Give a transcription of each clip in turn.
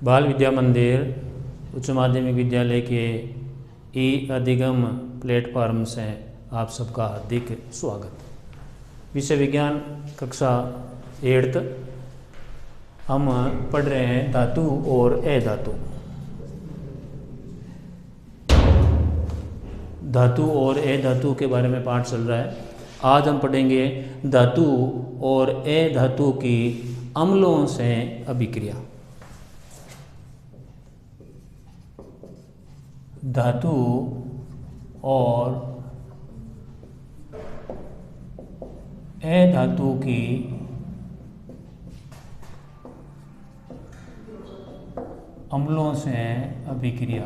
बाल विद्या मंदिर उच्च माध्यमिक विद्यालय के ई अधिगम प्लेटफॉर्म से आप सबका हार्दिक स्वागत। विषय विज्ञान कक्षा 8th हम पढ़ रहे हैं धातु और अधातु। धातु और अधातु के बारे में पाठ चल रहा है। आज हम पढ़ेंगे धातु और अधातु की अम्लों से अभिक्रिया। धातु और अधातु की अम्लों से अभिक्रिया।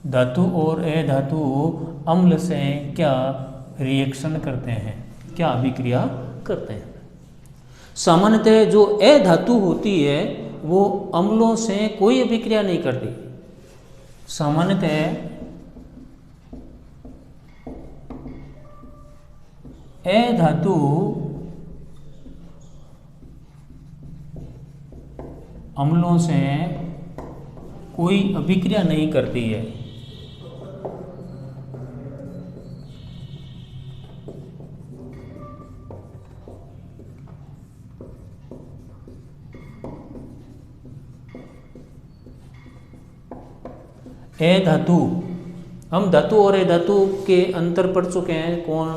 धातु और अधातु अम्ल से क्या रिएक्शन करते हैं, क्या अभिक्रिया करते हैं। सामान्यतः जो अधातु होती है वो अम्लों से कोई अभिक्रिया नहीं करती। सामान्यतः अधातु अम्लों से कोई अभिक्रिया नहीं करती है। अधातु, हम धातु और अधातु के अंतर पढ़ चुके हैं, कौन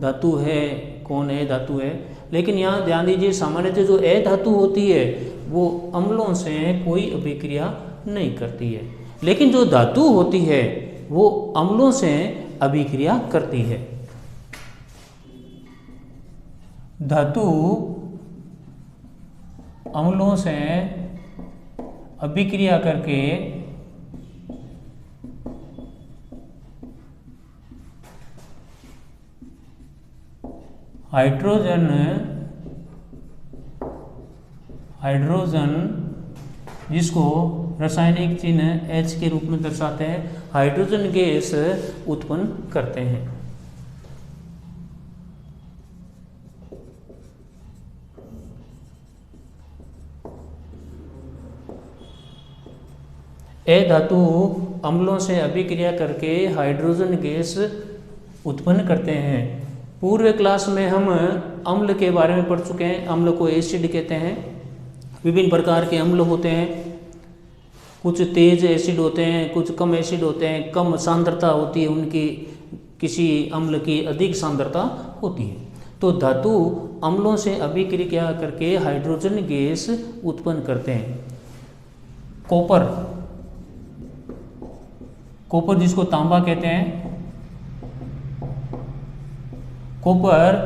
धातु है कौन अधातु है। लेकिन यहाँ ध्यान दीजिए, सामान्यतः जो अधातु होती है वो अम्लों से कोई अभिक्रिया नहीं करती है, लेकिन जो धातु होती है वो अम्लों से अभिक्रिया करती है। धातु अम्लों से अभिक्रिया करके हाइड्रोजन जिसको रासायनिक चिन्ह H के रूप में दर्शाते हैं, हाइड्रोजन गैस उत्पन्न करते हैं। अधातु अम्लों से अभिक्रिया करके हाइड्रोजन गैस उत्पन्न करते हैं। पूर्व क्लास में हम अम्ल के बारे में पढ़ चुके हैं। अम्ल को एसिड कहते हैं। विभिन्न प्रकार के अम्ल होते हैं, कुछ तेज एसिड होते हैं, कुछ कम एसिड होते हैं, कम सांद्रता होती है उनकी, किसी अम्ल की अधिक सांद्रता होती है। तो धातु अम्लों से अभिक्रिया करके हाइड्रोजन गैस उत्पन्न करते हैं। कॉपर जिसको तांबा कहते हैं, कॉपर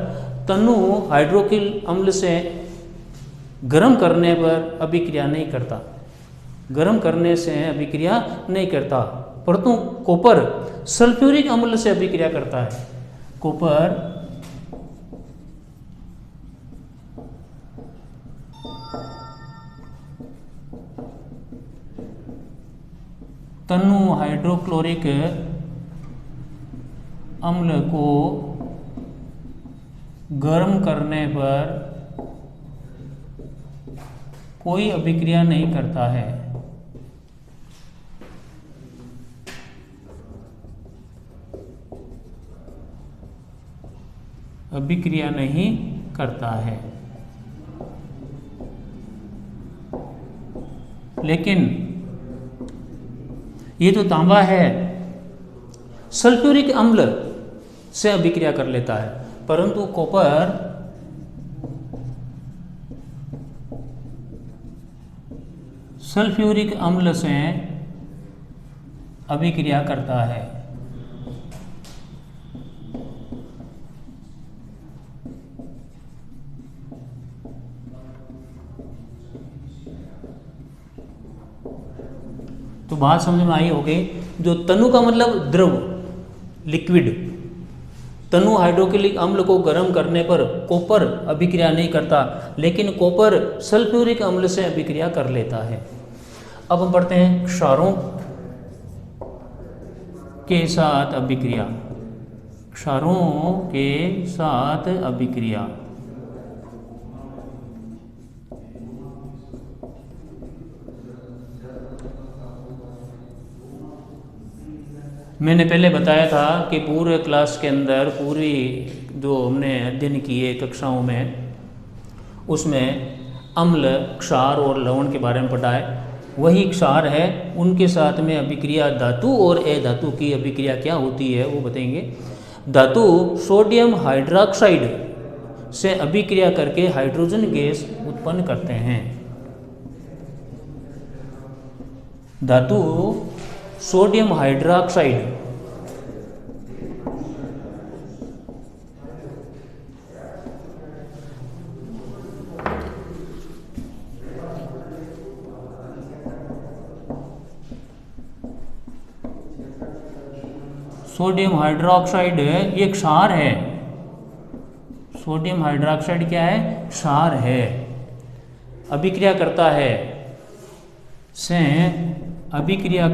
तनु हाइड्रोक्सिल अम्ल से गर्म करने पर अभिक्रिया नहीं करता, गर्म करने से अभिक्रिया नहीं करता, परंतु कॉपर सल्फ्यूरिक अम्ल से अभिक्रिया करता है। कॉपर तनु हाइड्रोक्लोरिक अम्ल को गर्म करने पर कोई अभिक्रिया नहीं करता है। अभिक्रिया नहीं करता है। लेकिन ये तो तांबा है, सल्फ्यूरिक अम्ल से अभिक्रिया कर लेता है, परंतु कॉपर सल्फ्यूरिक अम्ल से अभिक्रिया करता है। तो बात समझ में आई होगी। जो तनु का मतलब द्रव, लिक्विड, तनु हाइड्रोक्लोरिक अम्ल को गर्म करने पर कॉपर अभिक्रिया नहीं करता, लेकिन कॉपर सल्फ्यूरिक अम्ल से अभिक्रिया कर लेता है। अब हम पढ़ते हैं क्षारों के साथ अभिक्रिया। क्षारों के साथ अभिक्रिया। मैंने पहले बताया था कि पूरे क्लास के अंदर पूरी जो हमने अध्ययन किए कक्षाओं में, उसमें अम्ल, क्षार और लवण के बारे में पढ़ा है। वही क्षार है, उनके साथ में अभिक्रिया धातु और अधातु की अभिक्रिया क्या होती है वो बताएंगे। धातु सोडियम हाइड्रोक्साइड से अभिक्रिया करके हाइड्रोजन गैस उत्पन्न करते हैं। धातु सोडियम हाइड्रोक्साइड सोडियम हाइड्रोक्साइड ये क्षार है। सोडियम हाइड्रोक्साइड क्या है? क्षार है। अभिक्रिया करता है, से अभिक्रिया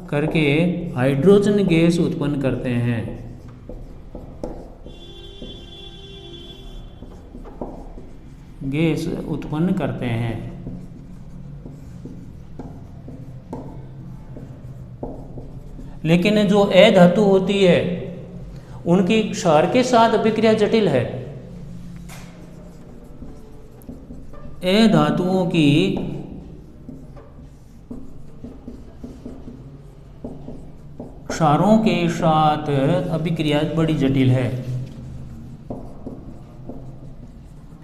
करके हाइड्रोजन गैस उत्पन्न करते हैं। गैस उत्पन्न करते हैं। लेकिन जो अधातु होती है उनकी क्षार के साथ अभिक्रिया जटिल है। अधातुओं की क्षारों के साथ अभिक्रिया बड़ी जटिल है।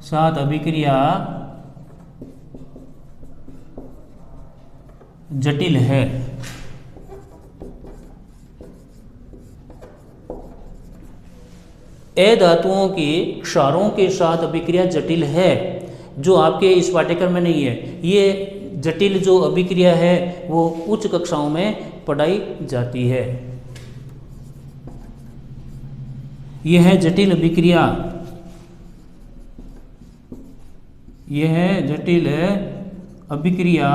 साथ अभिक्रिया जटिल है। अधातुओं की क्षारों के साथ अभिक्रिया जटिल है, जो आपके इस पाठ्यक्रम में नहीं है। ये जटिल जो अभिक्रिया है वो उच्च कक्षाओं में पढ़ाई जाती है। यह है जटिल अभिक्रिया। यह जटिल अभिक्रिया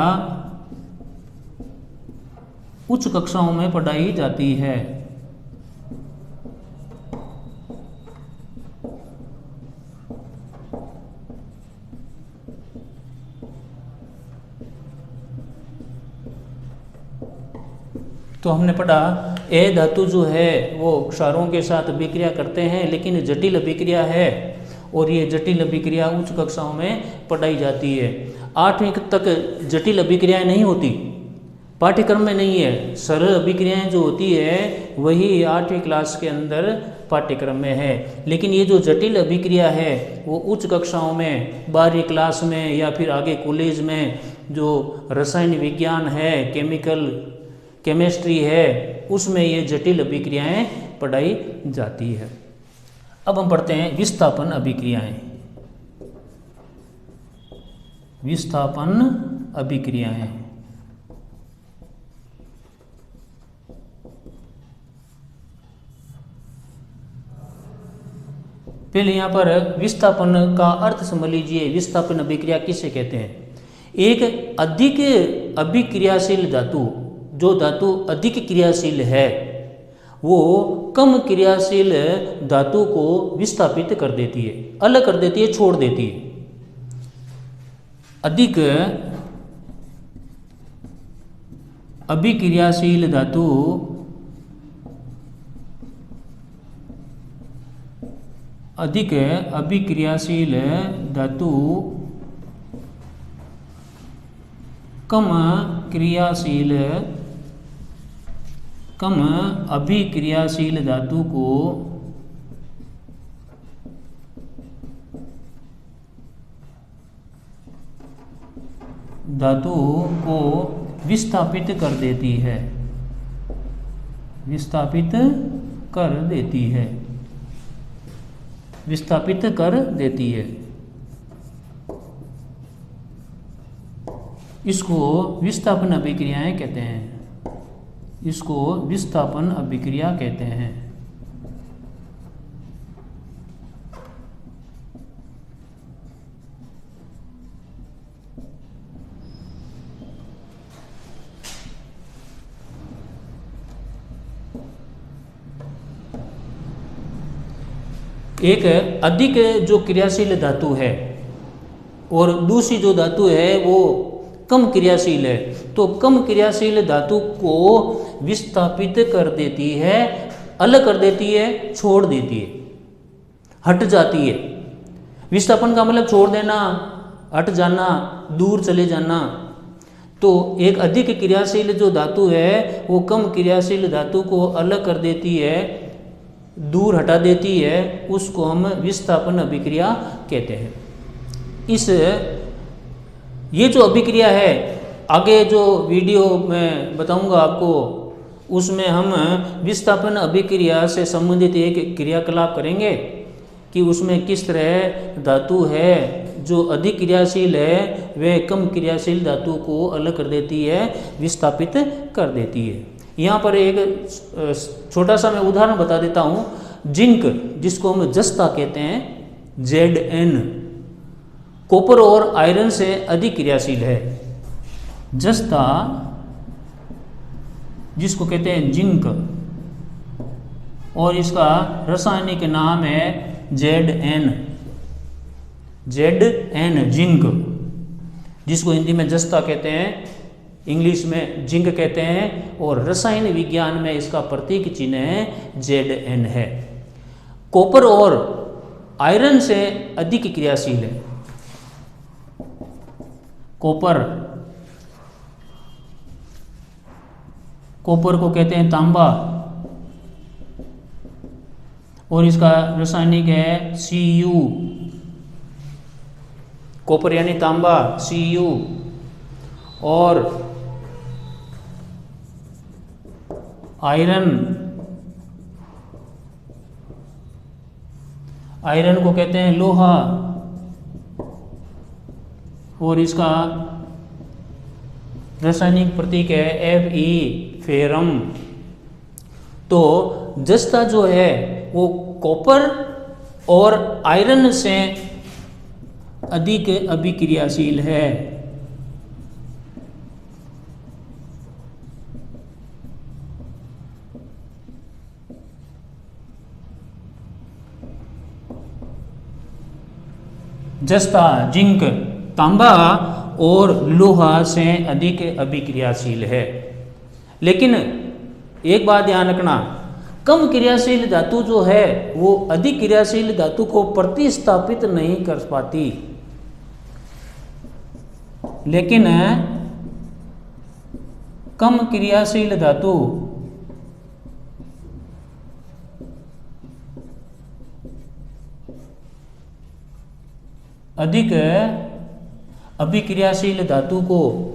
उच्च कक्षाओं में पढ़ाई जाती है। तो हमने पढ़ा अधातु जो है वो क्षारों के साथ अभिक्रिया करते हैं, लेकिन जटिल अभिक्रिया है और ये जटिल अभिक्रिया उच्च कक्षाओं में पढ़ाई जाती है। 8वीं तक जटिल अभिक्रियाएं नहीं होती, पाठ्यक्रम में नहीं है। सरल अभिक्रियाएं जो होती है वही 8वीं क्लास के अंदर पाठ्यक्रम में है। लेकिन ये जो जटिल अभिक्रिया है वो उच्च कक्षाओं में 12वीं क्लास में या फिर आगे कॉलेज में जो रसायन विज्ञान है, केमिस्ट्री है, उसमें ये जटिल अभिक्रियाएं पढ़ाई जाती है। अब हम पढ़ते हैं विस्थापन अभिक्रियाएं। विस्थापन अभिक्रियाएं। पहले यहाँ पर विस्थापन का अर्थ समझ लीजिए। विस्थापन अभिक्रिया किसे कहते हैं? एक अधिक अभिक्रियाशील धातु, जो धातु अधिक क्रियाशील है, वो कम क्रियाशील धातु को विस्थापित कर देती है, अलग कर देती है, छोड़ देती है। अधिक अभिक्रियाशील धातु कम अभिक्रियाशील धातु को विस्थापित कर देती है। विस्थापित कर देती है। इसको विस्थापन अभिक्रियाएं कहते हैं। इसको विस्थापन अभिक्रिया कहते हैं। एक अधिक जो क्रियाशील धातु है और दूसरी जो धातु है वो कम क्रियाशील है, तो कम क्रियाशील धातु को विस्थापित कर देती है, अलग कर देती है, छोड़ देती है, हट जाती है। विस्थापन का मतलब छोड़ देना, हट जाना, दूर चले जाना। तो एक अधिक क्रियाशील जो धातु है वो कम क्रियाशील धातु को अलग कर देती है, दूर हटा देती है, उसको हम विस्थापन अभिक्रिया कहते हैं। इस ये जो अभिक्रिया है, आगे जो वीडियो मैं बताऊंगा आपको, उसमें हम विस्थापन अभिक्रिया से संबंधित एक क्रियाकलाप करेंगे कि उसमें किस तरह धातु है जो अधिक क्रियाशील है वह कम क्रियाशील धातु को अलग कर देती है, विस्थापित कर देती है। यहाँ पर एक छोटा सा मैं उदाहरण बता देता हूँ। जिंक, जिसको हम जस्ता कहते हैं, Zn, कॉपर और आयरन से अधिक क्रियाशील है। जस्ता, जिसको कहते हैं जिंक, और इसका रासायनिक नाम है Zn, जिंक, जिसको हिंदी में जस्ता कहते हैं, इंग्लिश में जिंक कहते हैं, और रसायन विज्ञान में इसका प्रतीक चिन्ह है Zn है। कॉपर और आयरन से अधिक क्रियाशील है। कॉपर को कहते हैं तांबा, और इसका रासायनिक है Cu, कॉपर यानी तांबा, Cu, और आयरन को कहते हैं लोहा, और इसका रासायनिक प्रतीक है Fe, फेरम। तो जस्ता जो है वो कॉपर और आयरन से अधिक अभिक्रियाशील है। जस्ता, जिंक, तांबा और लोहा से अधिक अभिक्रियाशील है। लेकिन एक बात ध्यान रखना, कम क्रियाशील धातु जो है वो अधिक क्रियाशील धातु को प्रतिस्थापित नहीं कर पाती, लेकिन कम क्रियाशील धातु अधिक अभिक्रियाशील धातु को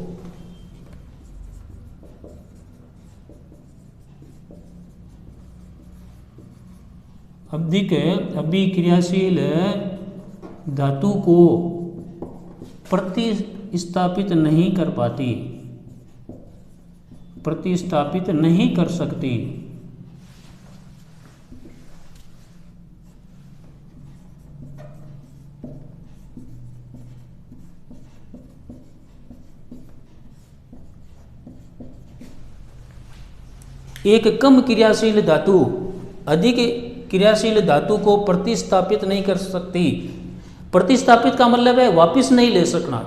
अधिक अभिक्रियाशील धातु को प्रतिस्थापित नहीं कर पाती, प्रतिस्थापित नहीं कर सकती। एक कम क्रियाशील धातु अधिक क्रियाशील धातु को प्रतिस्थापित नहीं कर सकती। प्रतिस्थापित का मतलब है वापस नहीं ले सकना,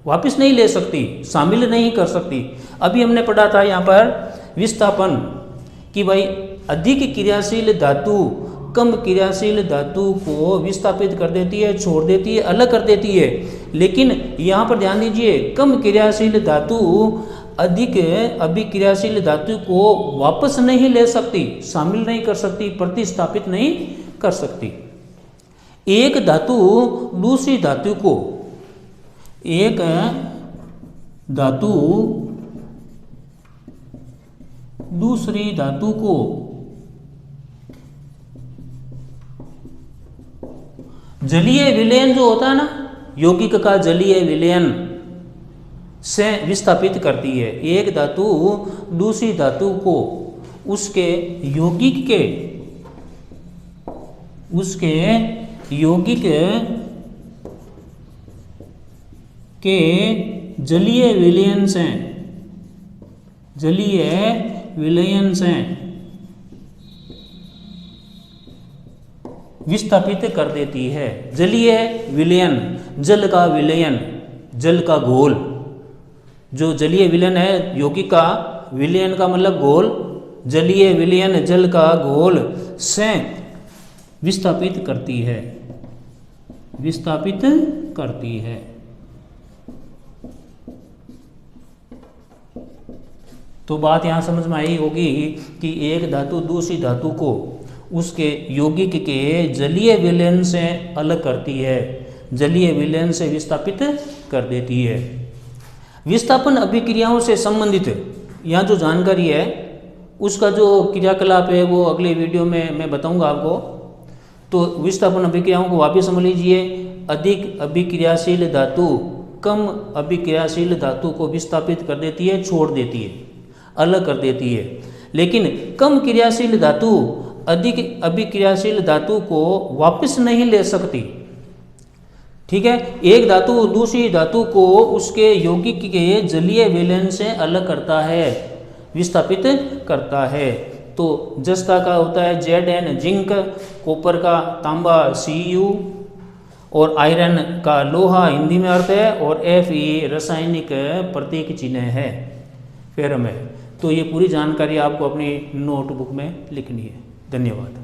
वापस नहीं ले सकती, शामिल नहीं कर सकती। अभी हमने पढ़ा था यहाँ पर विस्थापन कि भाई अधिक क्रियाशील धातु कम क्रियाशील धातु को विस्थापित कर देती है, छोड़ देती है, अलग कर देती है। लेकिन यहाँ पर ध्यान दीजिए, कम क्रियाशील धातु अधिक अभिक्रियाशील धातु को वापस नहीं ले सकती, शामिल नहीं कर सकती, प्रतिस्थापित नहीं कर सकती। एक धातु दूसरी धातु को, एक धातु दूसरी धातु को जलीय विलयन जो होता है ना, यौगिक का जलीय विलयन से विस्थापित करती है। एक धातु दूसरी धातु को उसके यौगिक के जलीय विलयन से विस्थापित कर देती है। जलीय विलयन, जल का विलयन, जल का घोल, जो जलीय विलयन है, यौगिक का विलयन का मतलब घोल, जलीय विलयन जल का घोल से विस्थापित करती है, विस्थापित करती है। तो बात यहाँ समझ में आई होगी कि एक धातु दूसरी धातु को उसके यौगिक के जलीय विलयन से अलग करती है, जलीय विलयन से विस्थापित कर देती है। विस्थापन अभिक्रियाओं से संबंधित यहाँ जो जानकारी है उसका जो क्रियाकलाप है वो अगले वीडियो में मैं बताऊंगा आपको। तो विस्थापन अभिक्रियाओं को वापस समझ लीजिए। अधिक अभिक्रियाशील धातु कम अभिक्रियाशील धातु को विस्थापित कर देती है, छोड़ देती है, अलग कर देती है। लेकिन कम क्रियाशील धातु अधिक अभिक्रियाशील धातु को वापस नहीं ले सकती। ठीक है, एक धातु दूसरी धातु को उसके यौगिक के जलीय विलयन से अलग करता है, विस्थापित करता है। तो जस्ता का होता है Zn जिंक, कॉपर का तांबा Cu, और आयरन का लोहा हिंदी में अर्थ है, और Fe रासायनिक प्रतीक चिन्ह है, फेरम है। तो ये पूरी जानकारी आपको अपनी नोटबुक में लिखनी है। धन्यवाद।